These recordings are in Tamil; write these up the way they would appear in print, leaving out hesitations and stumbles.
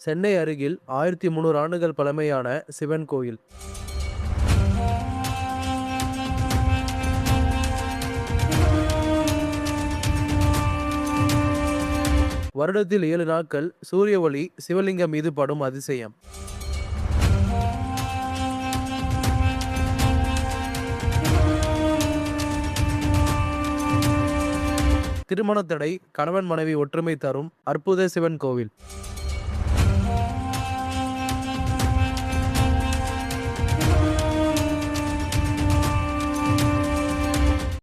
சென்னை அருகில் 1300 ஆண்டுகள் பழமையான சிவன் கோயில். வருடத்தில் 7 நாட்கள் சூரிய ஒளி சிவலிங்கம் மீது படும் அதிசயம். திருமண தடை, கணவன் மனைவி ஒற்றுமை தரும் அற்புத சிவன் கோவில்.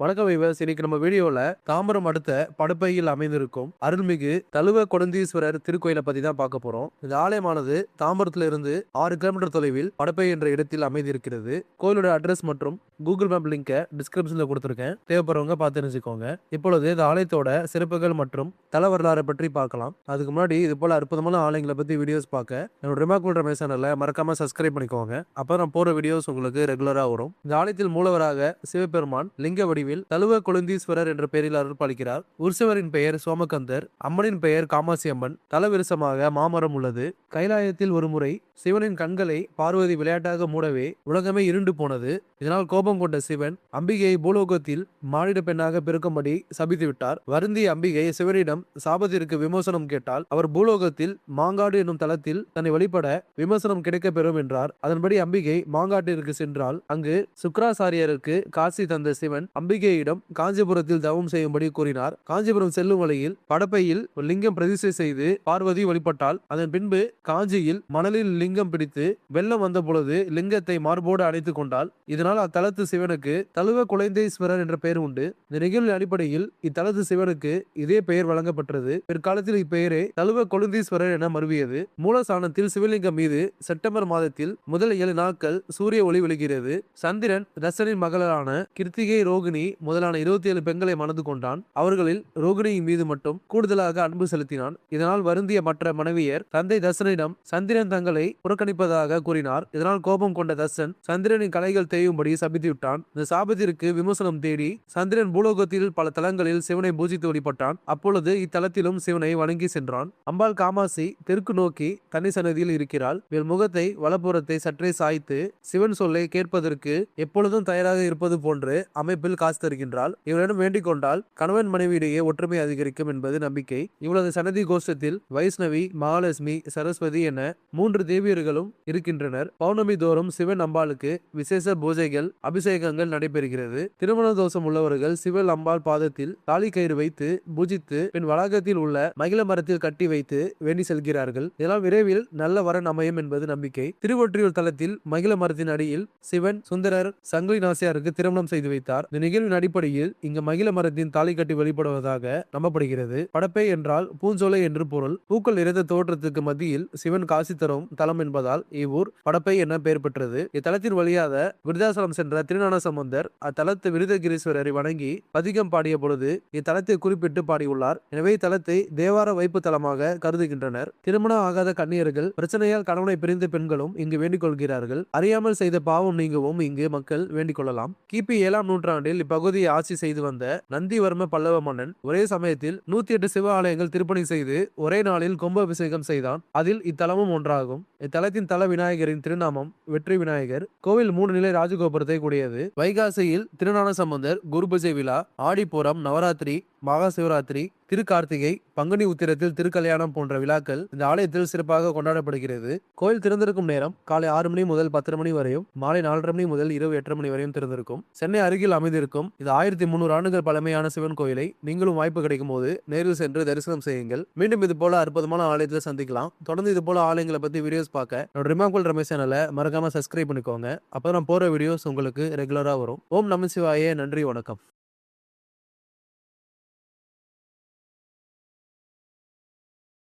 வணக்கம் விவஸ். இன்னைக்கு நம்ம வீடியோல தாம்பரம் அடுத்த படப்பையில் அமைந்திருக்கும் அருள்மிகு தழுவ கொழுந்தீஸ்வரர் திருக்கோயிலை பத்தி தான் பார்க்க போறோம். இந்த ஆலயமானது தாம்பரத்துல இருந்து 6 கிலோமீட்டர் தொலைவில் படப்பை என்ற இடத்தில் அமைந்திருக்கிறது. கோயிலோட அட்ரஸ் மற்றும் கூகுள் மேப் லிங்கை டிஸ்கிரிப்ஷன்ல கொடுத்திருக்கேன், தேவைப்படுறவங்க பார்த்து தெரிஞ்சுக்கோங்க. இப்பொழுது இந்த ஆலயத்தோட சிறப்புகள் மற்றும் தல வரலாறு பற்றி பார்க்கலாம். அதுக்கு முன்னாடி இது போல அற்புதமான ஆலயங்களை பத்தி வீடியோஸ் பார்க்க என்னோட ரிமார்க்கபிள் ரமேஷ் சேனலை மறக்காம சப்ஸ்கிரைப் பண்ணிக்கோங்க. அப்ப நான் போற வீடியோஸ் உங்களுக்கு ரெகுலரா வரும். இந்த ஆலயத்தில் மூலவராக சிவபெருமான் லிங்க வடிவில் தழுவ கொழுந்தீஸ்வரர் என்ற பெயரில் அருள் பாலிக்கிறார். உற்சவரின் பெயர் சோமகந்தர், அம்மனின் பெயர் காமாசி அம்மன். தலவிருசமாக மாமரம் உள்ளது. கைலாயத்தில் ஒரு முறை சிவனின் கண்களை பார்வதி விளையாட்டாக மூடவே உலகமே இருண்டு போனது. இதனால் கோபம் கொண்ட சிவன் அம்பிகையை பூலோகத்தில் மானிட பெண்ணாக பிறக்கும்படி சபித்து விட்டார். வருந்திய அம்பிகை சிவனிடம் சாபத்திற்கு விமோசனம் கேட்டால் அவர் பூலோகத்தில் மாங்காடு என்னும் தலத்தில் தன்னை வழிபட விமோசனம் கிடைக்க பெறும் என்றார். அதன்படி அம்பிகை மாங்காட்டிற்கு சென்றால் அங்கு சுக்ராசாரியருக்கு காட்சி தந்த சிவன் அம்பிகையிடம் காஞ்சிபுரத்தில் தவம் செய்யும்படி கூறினார். காஞ்சிபுரம் செல்லும் வழியில் படப்பையில் லிங்கம் பிரதிஷ்டை செய்து பார்வதி வழிபட்டாள். அதன் பின்பு காஞ்சியில் மணலில் லிங்கம் பிடித்து வெள்ளம் வந்த பொழுது லிங்கத்தை மார்போடு அணைத்துக் கொண்டாள். இதனால் அத்தலத்து சிவனுக்கு தழுவ கொழுந்தீஸ்வரர் என்ற பெயர் உண்டு. இந்த நிகழ்வின் அடிப்படையில் இத்தலத்து சிவனுக்கு இதே பெயர் வழங்கப்பட்டது. பிற்காலத்தில் இப்பெயரே தழுவ கொழுந்தீஸ்வரர் என மருவியது. மூலஸ்தானத்தில் சிவலிங்கம் மீது செப்டம்பர் மாதத்தில் முதல் 7 நாட்கள் சூரிய ஒளி விழுகிறது. சந்திரன் தசனின் மகளான கிருத்திகை, ரோகிணி முதலான 27 பெண்களை மணந்து கொண்டான். அவர்களில் ரோகிணியின் மீது மட்டும் கூடுதலாக அன்பு செலுத்தினான். இதனால் வருந்திய மற்ற மனைவியர் தந்தை தசனிடம் சந்திரன் தங்களை புறக்கணிப்பதாக கூறினார். இதனால் கோபம் கொண்ட தசன் சந்திரனின் கலைகள் தேயும்படி சபித்து விட்டான். இந்த சாபத்திற்கு விமோசனம் தேடி சந்திரன் பூலோகத்தில் பல தலங்களில் சிவனை பூஜித்து வழிபட்டான். அப்பொழுது இத்தலத்திலும் சிவனை வணங்கி சென்றான். அம்பாள் காமாசி தெற்கு நோக்கி தனி சன்னதியில் இருக்கிறாள். இவள் முகத்தை வலப்புறத்தை சற்றே சாய்த்து சிவன் சொல்லை கேட்பதற்கு எப்பொழுதும் தயாராக இருப்பது போன்று அமைப்பில் காசு தருகின்றாள். இவரிடம் வேண்டிக் கொண்டால் கணவன் மனைவியிடையே ஒற்றுமை அதிகரிக்கும் என்பது நம்பிக்கை. இவளது சன்னதி கோஷ்டத்தில் வைஷ்ணவி, மகாலட்சுமி, சரஸ்வதி என 3 தேவியர்களும் இருக்கின்றனர். பௌர்ணமி தோறும் சிவன் அம்பாளுக்கு விசேஷ பூஜைகள், அபிஷேகங்கள் நடைபெறுகிறது. திருமண தோஷம் உள்ளவர்கள் சிவன் அம்பாள் பாதத்தில் தாலி கயிறு வைத்து பூஜித்து பின் வளாகத்தில் உள்ள மகிழ மரத்தில் கட்டி வைத்து வேண்டி செல்கிறார்கள். இதனால் விரைவில் நல்ல வரன் அமையும் என்பது நம்பிக்கை. திருவொற்றியூர் தலத்தில் மகிழ மரத்தின் அடியில் சிவன் சுந்தரர் சங்கிலி நாச்சியாருக்கு திருமணம் செய்து வைத்தார். இந்த நிகழ்வின் அடிப்படையில் இங்கு மகிழ மரத்தின் தாலி கட்டி வழிபடுவதாக நம்பப்படுகிறது. படப்பை என்றால் பூஞ்சோலை என்று பொருள். பூக்கள் நிறைந்த தோற்றத்துக்கு மத்தியில் சிவன் காசி தரும் தலம் என்பதால் இவ்வூர் படப்பை என பெயர் பெற்றது. இத்தலத்தின் வழியாக விருதாசலம் சென்ற திருஞான சம்பந்தர் அத்தலத்து விருதகிரீஸ்வரரை வணங்கி பதிகம் பாடிய பொழுது இத்தலத்தை குறிப்பிட்டு பாடியுள்ளார். எனவே இத்தலத்தை தேவார வைப்பு தலமாக கருதுகின்றனர். திருமணம் ஆகாத கன்னியர்கள், பிரச்சனையால் கணவனை பிரிந்த பெண்களும் இங்கு வேண்டிக் கொள்கிறார்கள். அறியாமல் செய்த பாவம் நீங்கவும் இங்கு மக்கள் வேண்டிக் கொள்ளலாம். கிபி 7ஆம் நூற்றாண்டில் இப்பகுதியை ஆட்சி செய்து வந்த நந்திவர்ம பல்லவ மன்னன் ஒரே சமயத்தில் 108 சிவ ஆலயங்கள் திருப்பணி செய்து ஒரே நாளில் கும்பாபிஷேகம் செய்தான். அதில் இத்தலமும் ஒன்றாகும். இத்தலத்தின் தல விநாயகரின் திருநாமம் வெற்றி விநாயகர். கோவில் 3 நிலை ராஜகோபுரத்தை கூடியது. வைகாசியில் திருஞான சம்பந்தர் குருபூஜை விழா, ஆடிப்பூரம், நவராத்திரி, மகா சிவராத்திரி, திருக்கார்த்திகை, பங்குனி உத்திரத்தில் திருக்கல்யாணம் போன்ற விழாக்கள் இந்த ஆலயத்தில் சிறப்பாக கொண்டாடப்படுகிறது. கோயில் திறந்திருக்கும் நேரம் காலை 6 மணி முதல் 10 மணி வரையும், மாலை 4:30 மணி முதல் இரவு 8:30 மணி வரையும் திறந்திருக்கும். சென்னை அருகில் அமைந்திருக்கும் இது 1300 ஆண்டுகள் பழமையான சிவன் கோயிலை நீங்களும் வாய்ப்பு கிடைக்கும் போது நேரில் சென்று தரிசனம் செய்யுங்கள். மீண்டும் இது போல அற்புதமான ஆலயத்தில் சந்திக்கலாம். தொடர்ந்து இது போல ஆலயங்களை பத்தி வீடியோஸ் பார்க்க என்னோட ரிமார்க்கபிள் ரமேஷ் சேனலை மறக்காம சப்ஸ்கிரைப் பண்ணிக்கோங்க. அப்போ நான் போற வீடியோஸ் உங்களுக்கு ரெகுலரா வரும். ஓம் நம சிவாய. நன்றி, வணக்கம்.